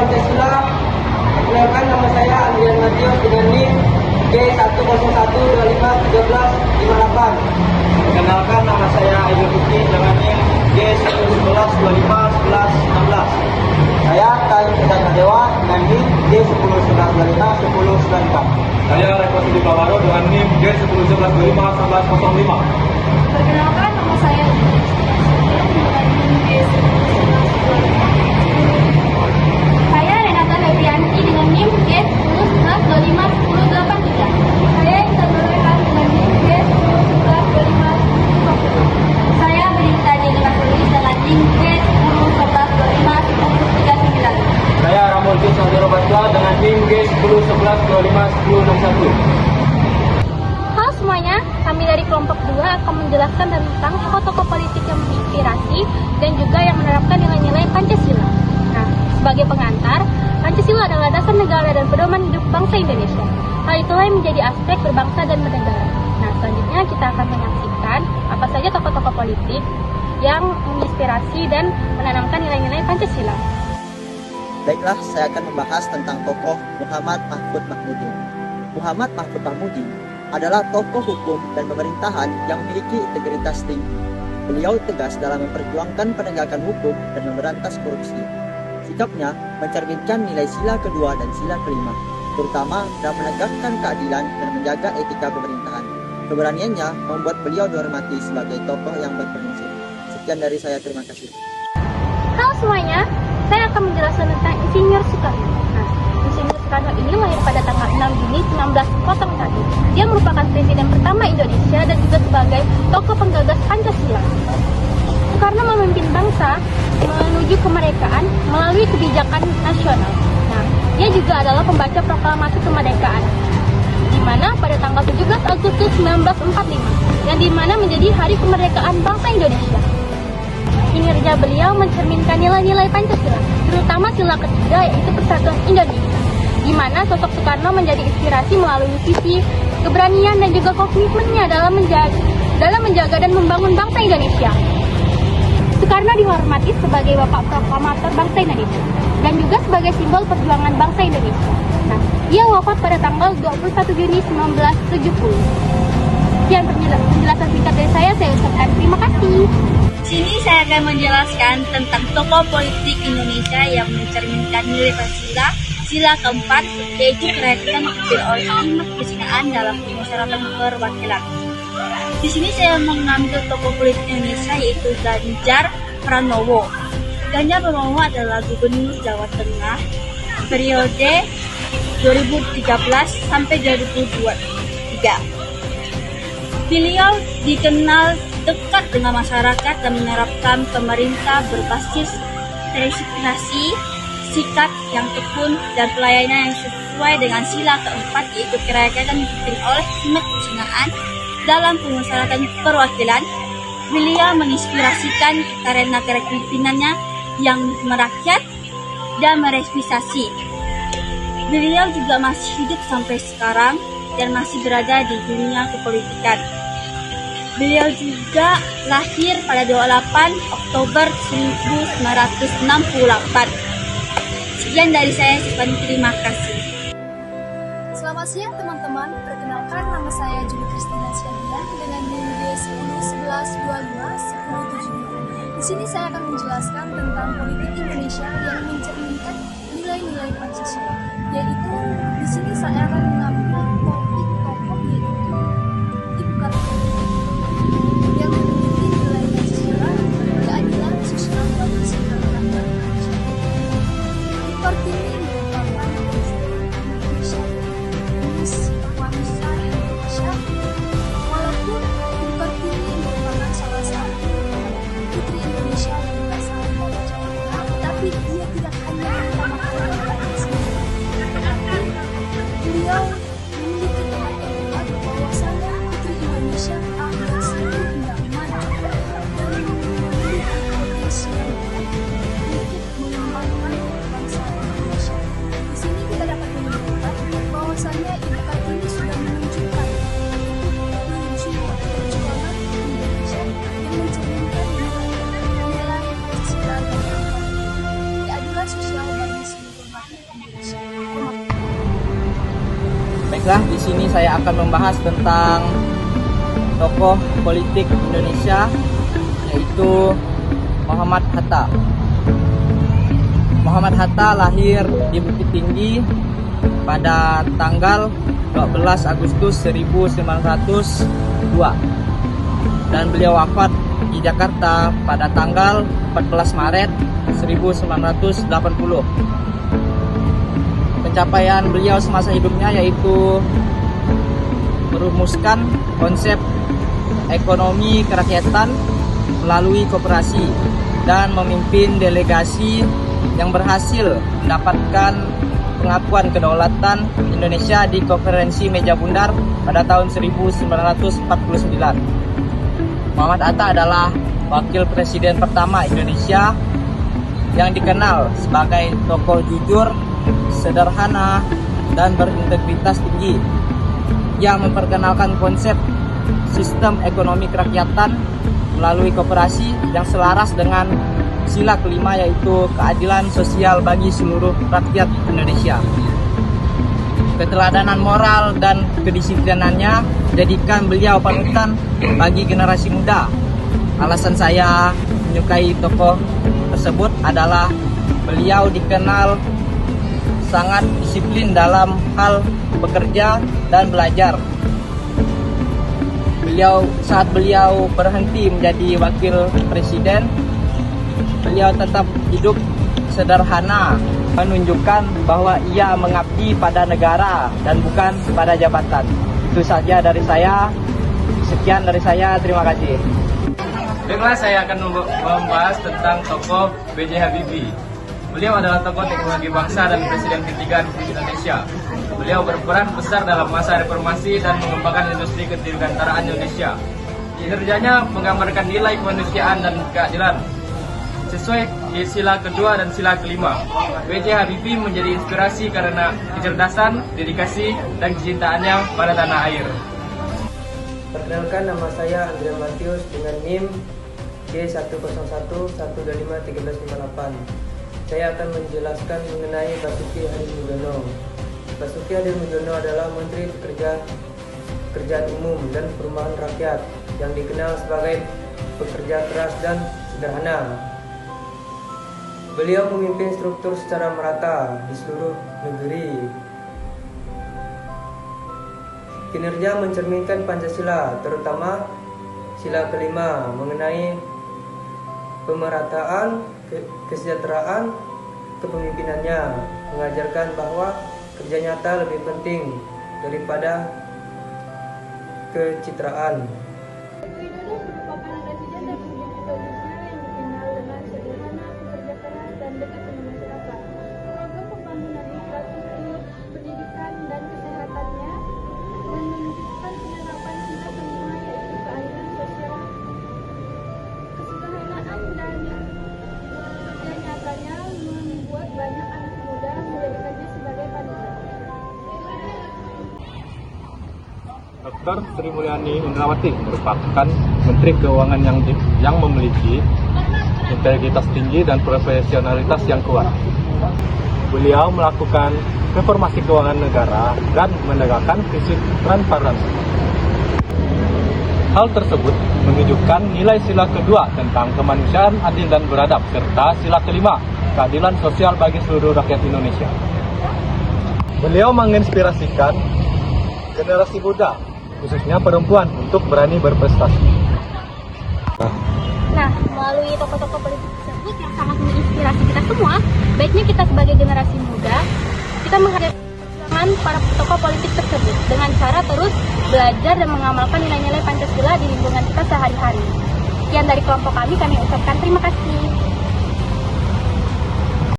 Pancasila. Perkenalkan, nama saya Andrian Matius dengan NIM G101251358. Perkenalkan, nama saya Ayu Fikri dengan NIM G1011251116. Saya Kain Kedana Dewa dengan NIM G1011251094. Saya Reko Sudi Bawaro dengan NIM G1011251105. Perkenalkan, nama saya dengan NIM Saya Renata Febrianti dengan NIM G1011251083. Saya Isabel Rehan dengan NIM G10112510. Saya Berita Jelika Sulis dengan NIM G1011251039. Saya Ramon Sandero Baswa dengan NIM G1011251061. Halo semuanya, kami dari kelompok 2 akan menjelaskan tentang tokoh-tokoh politik yang menginspirasi dan juga yang menerapkan nilai-nilai Pancasila. Nah, sebagai pengantar, Pancasila adalah dasar negara dan pedoman hidup bangsa Indonesia. Hal itulah yang menjadi aspek berbangsa dan bernegara. Nah, selanjutnya kita akan menyaksikan apa saja tokoh-tokoh politik yang menginspirasi dan menanamkan nilai-nilai Pancasila. Baiklah, saya akan membahas tentang tokoh Muhammad Mahfud Mahmudi. Muhammad Mahfud Mahmudi adalah tokoh hukum dan pemerintahan yang memiliki integritas tinggi. Beliau tegas dalam memperjuangkan penegakan hukum dan memberantas korupsi. Sikapnya mencerminkan nilai sila kedua dan sila kelima, terutama dalam menegakkan keadilan dan menjaga etika pemerintahan. Keberaniannya membuat beliau dihormati sebagai tokoh yang berprinsip. Sekian dari saya, terima kasih. Halo semuanya, saya akan menjelaskan tentang Insinyur Soekarno. Nah, Insinyur Soekarno ini lahir pada tanggal 6 Juni 1901. Dia merupakan presiden pertama Indonesia dan juga sebagai tokoh penggagas Pancasila. Soekarno memimpin bangsa menuju kemerdekaan melalui kebijakan nasional. Nah, dia juga adalah pembaca proklamasi kemerdekaan, di mana pada tanggal 17 Agustus 1945, yang di mana menjadi hari kemerdekaan bangsa Indonesia. Kinerja beliau mencerminkan nilai-nilai Pancasila, terutama sila ketiga yaitu Persatuan Indonesia, di mana sosok Soekarno menjadi inspirasi melalui visi, keberanian dan juga komitmennya dalam menjaga dan membangun bangsa Indonesia. Soekarno dihormati sebagai bapak proklamator bangsa Indonesia dan juga sebagai simbol perjuangan bangsa Indonesia. Nah, dia wafat pada tanggal 21 Juni 1970. Sekian penjelasan singkat dari saya ucapkan terima kasih. Di sini saya akan menjelaskan tentang tokoh politik Indonesia yang mencerminkan nilai Pancasila, sila keempat, yaitu kerakyatan dipimpin oleh hikmat kesinaan dalam permusyawaratan perwakilan. Di sini saya mengambil tokoh politik Indonesia yaitu Ganjar Pranowo. Ganjar Pranowo adalah Gubernur Jawa Tengah periode 2013 sampai 2023. Beliau dikenal dekat dengan masyarakat dan menerapkan pemerintah berbasis resiprasi, sikap yang tekun dan pelayanan yang sesuai dengan sila keempat yaitu kerakyatan dipimpin oleh hikmat kesinaan dalam permusyawaratan perwakilan. Beliau menginspirasikan karena kepemimpinannya yang merakyat dan merevisasi. Beliau juga masih hidup sampai sekarang dan masih berada di dunia kepolitikan. Beliau juga lahir pada 28 Oktober 1968. Sekian dari saya, terima kasih. Selamat siang teman-teman, perkenalkan nama saya Juli Kristina Siagian dengan NIM G1011251070. Di sini saya akan menjelaskan tentang politik Indonesia yang mencerminkan nilai-nilai Pancasila, yaitu di sini saya akan mengambil topik tokoh yaitu Ibu Kartini yang memiliki nilai Pancasila, keadilan sosial dan kesejahteraan manusia. Ibu Kartini merupakan Indonesia, bangsa Indonesia. Walaupun Ibu Kartini merupakan salah satu putri Indonesia yang berasal dari Jawa Tengah, tetapi dia tidak hanya utamakan Pancasila, tetapi beliau Baiklah, di sini saya akan membahas tentang tokoh politik Indonesia, yaitu Muhammad Hatta. Muhammad Hatta lahir di Bukit Tinggi pada tanggal 12 Agustus 1902 dan beliau wafat di Jakarta pada tanggal 14 Maret 1980. Pencapaian beliau semasa hidupnya yaitu merumuskan konsep ekonomi kerakyatan melalui koperasi dan memimpin delegasi yang berhasil mendapatkan pengakuan kedaulatan Indonesia di Konferensi Meja Bundar pada tahun 1949. Muhammad Hatta adalah wakil presiden pertama Indonesia yang dikenal sebagai tokoh jujur, sederhana, dan berintegritas tinggi, yang memperkenalkan konsep sistem ekonomi kerakyatan melalui koperasi yang selaras dengan sila kelima, yaitu keadilan sosial bagi seluruh rakyat Indonesia. Keteladanan moral dan kedisiplinannya menjadikan beliau panutan bagi generasi muda. Alasan saya menyukai tokoh tersebut adalah beliau dikenal sangat disiplin dalam hal bekerja dan belajar. Saat beliau berhenti menjadi wakil presiden, beliau tetap hidup sederhana, menunjukkan bahwa ia mengabdi pada negara dan bukan pada jabatan. Itu saja dari saya. Sekian dari saya, terima kasih. Baiklah, saya akan membahas tentang tokoh B.J. Habibie. Beliau adalah tokoh teknologi bangsa dan presiden ketiga Republik Indonesia. Beliau berperan besar dalam masa reformasi dan mengembangkan industri kedirgantaraan Indonesia. Kinerjanya menggambarkan nilai kemanusiaan dan keadilan sesuai di sila kedua dan sila kelima. B.J. Habibie menjadi inspirasi karena kecerdasan, dedikasi, dan kecintaannya pada tanah air. Perkenalkan, nama saya Andrea Matius dengan NIM G101125358. Saya akan menjelaskan mengenai Basuki Hadimulyono. Basuki Hadimulyono adalah Menteri Pekerjaan Umum dan Perumahan Rakyat yang dikenal sebagai pekerja keras dan sederhana. Beliau memimpin struktur secara merata di seluruh negeri. Kinerja mencerminkan Pancasila, terutama sila kelima mengenai pemerataan kesejahteraan kepemimpinannya, mengajarkan bahwa kerja nyata lebih penting daripada kecitraan. Widodo merupakan presiden Republik Indonesia yang dikenal dengan sederhana, pekerja keras, dan dekat dengan masyarakat. Program pembangunan infrastruktur, pendidikan, dan kesehatannya dan menunjukkan penerapan sila kelima, yaitu keadilan sosial, kesederhanaan, dan nyatanya membuat banyak anak muda menjadikannya sebagai panutan. Dr. Sri Mulyani Indrawati merupakan Menteri Keuangan yang memiliki integritas tinggi dan profesionalitas yang kuat. Beliau melakukan reformasi keuangan negara dan menegakkan prinsip transparansi. Hal tersebut menunjukkan nilai sila kedua tentang kemanusiaan adil dan beradab, serta sila kelima, keadilan sosial bagi seluruh rakyat Indonesia. Beliau menginspirasikan generasi muda, khususnya perempuan, untuk berani berprestasi. Nah, melalui tokoh-tokoh politik tersebut yang sangat menginspirasi kita semua, baiknya kita sebagai generasi muda, kita menghargai perjuangan para tokoh politik tersebut dengan cara terus belajar dan mengamalkan nilai-nilai Pancasila di lingkungan kita sehari-hari. Sekian dari kelompok kami ucapkan terima kasih.